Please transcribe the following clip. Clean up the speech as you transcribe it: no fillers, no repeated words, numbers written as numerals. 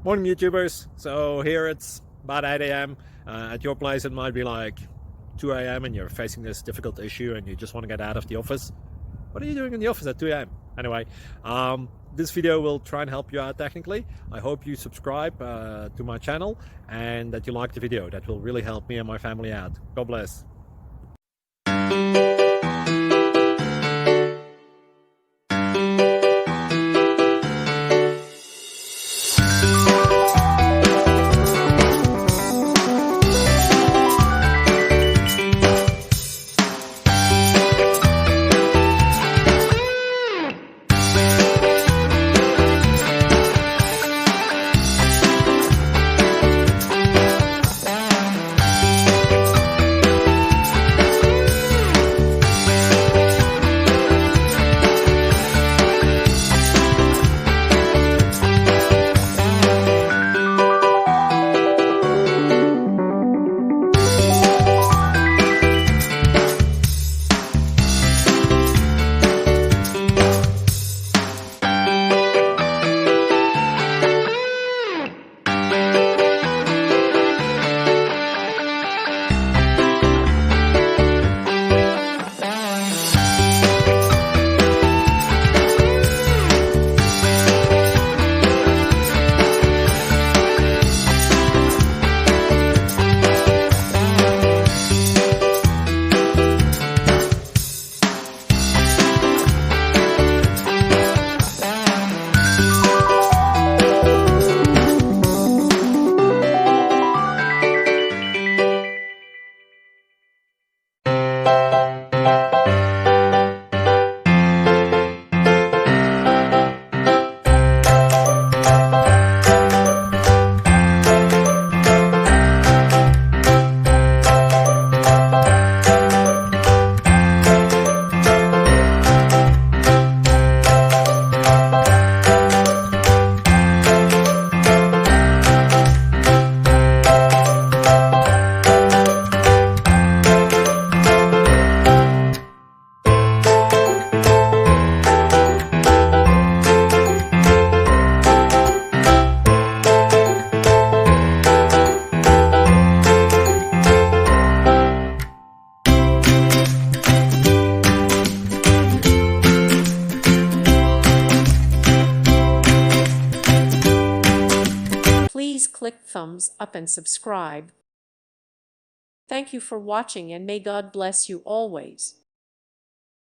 Morning YouTubers. So here it's about 8 a.m. At your place it might be like 2 a.m. and you're facing this difficult issue and you just want to get out of the office. What are you doing in the office at 2 a.m.? Anyway, this video will try and help you out technically. I hope you subscribe to my channel and that you like the video. That will really help me and my family out. God bless. Please click thumbs up and subscribe. Thank you for watching and may God bless you always.